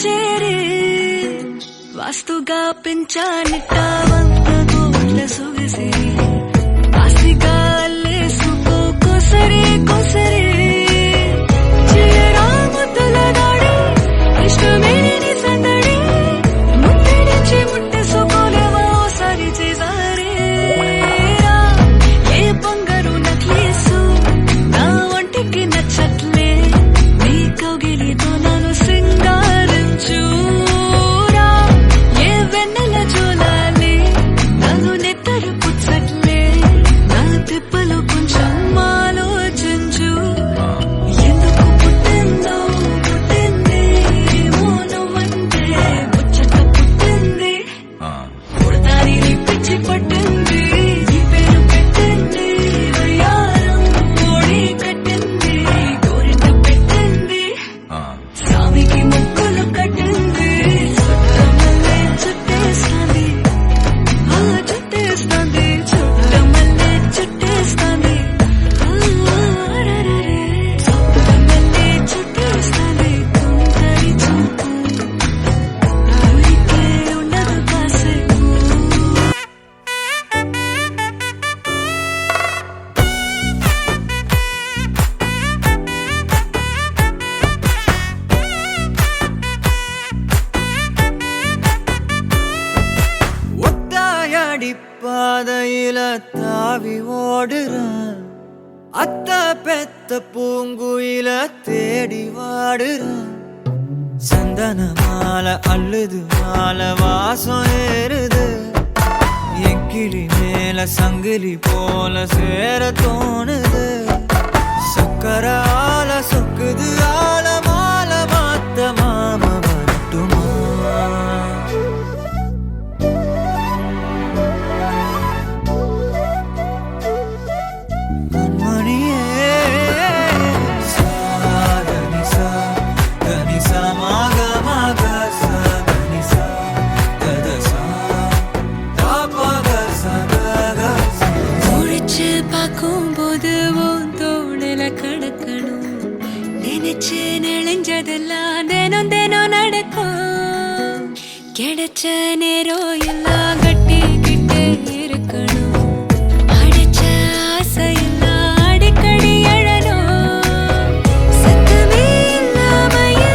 చేరి వాస్తుగా పెంచానిట్టా వంద కోట్ల సొగసి ఆస్తిగా అల్లేసుకో కొసరి కొసరి చిరరాముతుల దాడి ఇష్టమేని సందడి ముట్టడిచి ముట్టేసుకోలేవా ఓసారి చేసారే ఏ బంగారు నక్లీసు నా ఒంటికి నచ్చట్లే నీ కౌగిలితో నన్ను సింగారించురా ఏ వెన్నెల జోలాలి నన్ను నెత్తరు పుచ్చట్లే నా తిప్పలు కొంచెం ఆలోచించు ఎందుకు పుట్టిందో పుట్టింది మౌనమంటే ముచ్చట పుట్టింది పుడతాని పిచ్చి పట్టింది ఈ పేరు పెట్టింది వయ్యారం కోడి కట్టింది గోరింట పెట్టింది స్వామికి ముక్కులు కట్టింది చుట్టమల్లే చుట్టేస్తుంది చుట్టేస్తుంది చుట్టమల్లే చుట్టేస్తుంది చుట్టమల్లే చుట్టేస్తుంది తుంటరి చూపు ఊరికే ఉండదు కాసేపు ஒத்தாயடி பாதையில தாவி ஓடுறான் அத்த பெத்த பூங்குயில தேடி வாடுறான் சந்தன மாலை அள்ளுது மாலை வாசம் ஏறுது என் கிளி மேல சங்கிலி போல சேர தோணுது சக்கர ஆல சொக்குது ஆல மால மாத்த மாம வரட்டுமா கண்மணியே சாதனிசா கனிசா மாக மாக சாதனிசா கதசா தாபக சதக முடிச்சு பார்க்கும்போது உன் தோணல கடக்கணும் நினைச்சு நெளிஞ்சதெல்லாம் தினம் தினம் நடக்கும் கிடைச்ச நேரம் எல்லாம் கட்டிக்கிட்டே இருக்கணும் அடிச்ச ஆசையெல்லாம் அடிக்கடி எழணும் சத்தமே இல்லாமைய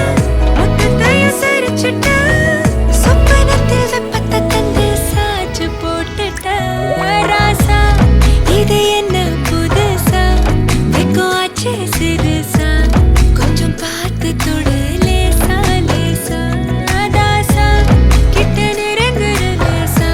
மொத்தத்தையும் சரிச்சுட்ட சொப்பனத்தில் வெப்பத்தை தந்து சாச்சு போட்டுட்ட ராசா இது என்ன புதுசா வெக்கம் ஆச்சு சிறுசா கொஞ்சம் பார்த்து தொடு லேசா லேசா தாசா கிட்ட நெருங்குற லேசா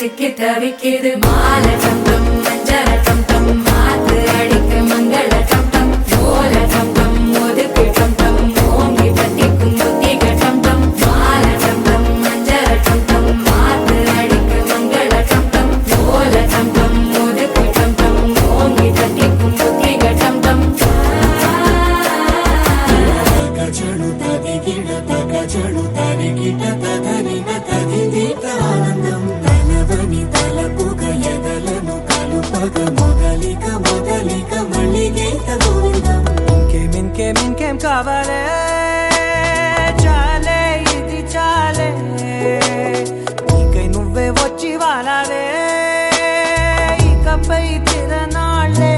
சிக்கி தவிக்கிது மால டம் டம் மஞ்சள டம் டம் மாத்து அடிக்க மங்கள டம் டம் ஓல டம் டம் ஒதுக்கு டம் டம் ஓங்கி தட்டிக்கும் புத்திக டம் டம் மால டம் டம் மஞ்சள டம் டம் மாத்து அடிக்க மங்கள டம் டம் ஓல டம் டம் ஒதுக்கு டம் டம் ஓங்கி தட்டிக்கும் புத்திக டம் டம் తగచడు తదిగిడ తగచడు తరిగిట తగరిన తదిదీత ఆనందం తలవని తలపుగ ఎదలను కలుపగ మొదలిక మొదలిక మళ్ళీగీత గోవిందం ఇంకేం కావాలే చాలే ఇది చాలే నీకై నువ్వే వచ్చి వాలావే ఇకపై తిరనాళ్ళే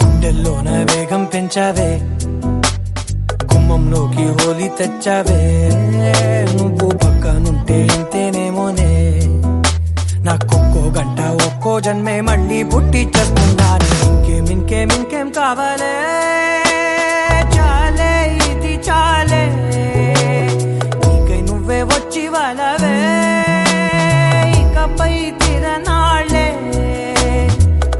గుండెల్లోన వేగం పెంచావే గుమ్మంలోకి హోలీ తెచ్చావే నువ్వు పక్కనుంటే ఇంతేనేమోనే నాకొక్కో గంట ఒక్కో జన్మే మళ్ళీ పుట్టి చేస్తున్నాను ఇంకేం కావాలే చాలే ఇది చాలే నీకై నువ్వే వచ్చి వాళ్ళవే ఇకపై తిరనాళ్ళే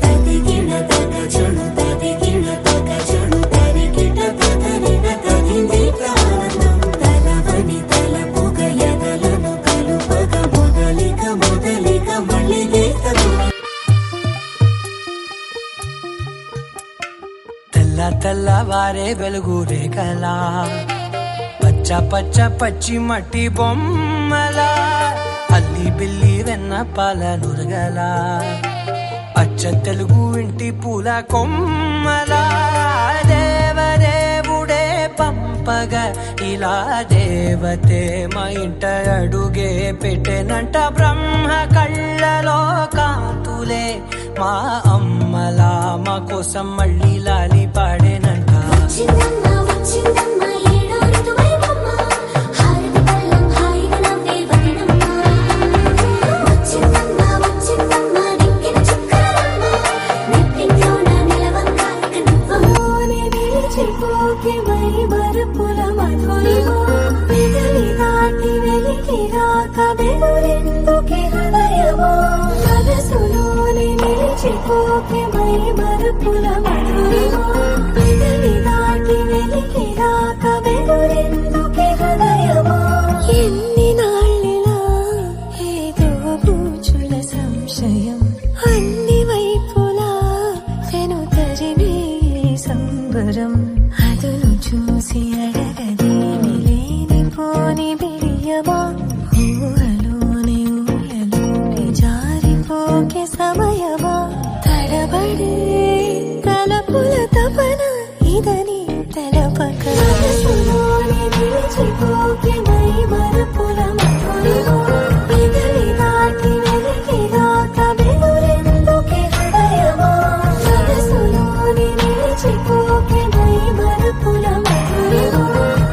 తదిగిన తగచడు తదిగిన తగచడు తరిగిట తగరిన తదిదీత ఆనందం తలవని తలపుగ ఎదలను కలుపగ మొదలిక మొదలిక మళ్ళీగీత తెల్లవారే వెలుగు రేఖలా పచ్చ పచ్చ పచ్చి మట్టి బొమ్మలా అల్లి బిల్లి వెన్న పాల నురగలా అచ్చ తెలుగు ఇంటి పూల కొమ్మలా దేవదేవుడే పంపగ ఇలా దేవతే మా ఇంట అడుగే పెట్టెనంట బ్రహ్మ కళ్ళలో కాంతులే మా అమ్మలా మా కోసం మళ్ళీ లాలి పాడేనంట వచ్చిందమ్మ వచ్చిందమ్మ ఏడో ఋతువైవమ్మ హారతి పళ్ళం హాయిగా నవ్వే వదనమ్మ వచ్చిందమ్మ వచ్చిందమ్మ దిక్కిన చుక్కలమ్మ నెట్టింట్లోన నిలవంక ఇక నువ్వమోనే నిలిచిపోకే మై మరుపుల మధురిమో పెదవి దాటి వెలికి రాక బెదురెందుకే హృదయమో మనసులోనే నిలిచిపోకే మై మరుపుల మధురిమో పెదవి దాటి వెలికి రాక బెదురెందుకే హృదయమో ఎన్ని నాళ్ళిలా ఏదో బూచుల సంశయం అన్ని వైపులా వెను తరిమే సంబరం అదును చూసి అడగదేమి లేనిపోని బిడియమా ఊహలోని ఊయలోని జారిపోకే సమయమా తడబడే తలపుల తపన ఇదని తెలపక మనసులోని నిలిచిపోకే మై మరుపుల మధురిమో పెదవి దాటి వెలికి రాక బెదురెందుకే హృదయమో మనసులోని నిలిచిపోకే మై మరుపుల మధురిమో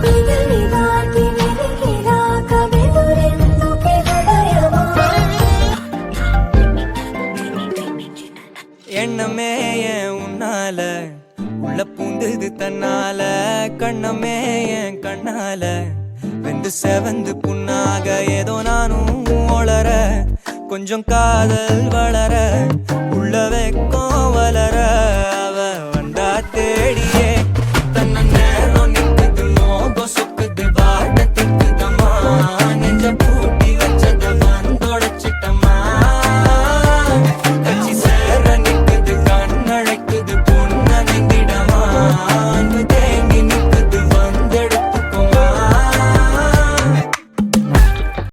పెదవి దాటి వెలికి రాక బెదురెందుకే హృదయమో எண்ணமே என் உன்னால உள்ள பூந்தது தன்னால கண்ணமே என் கண்ணால வெந்து செவந்து புண்ணாக ஏதோ நானும் ஒளர கொஞ்சம் காதல் வளர உள்ள வெக்கம் வளர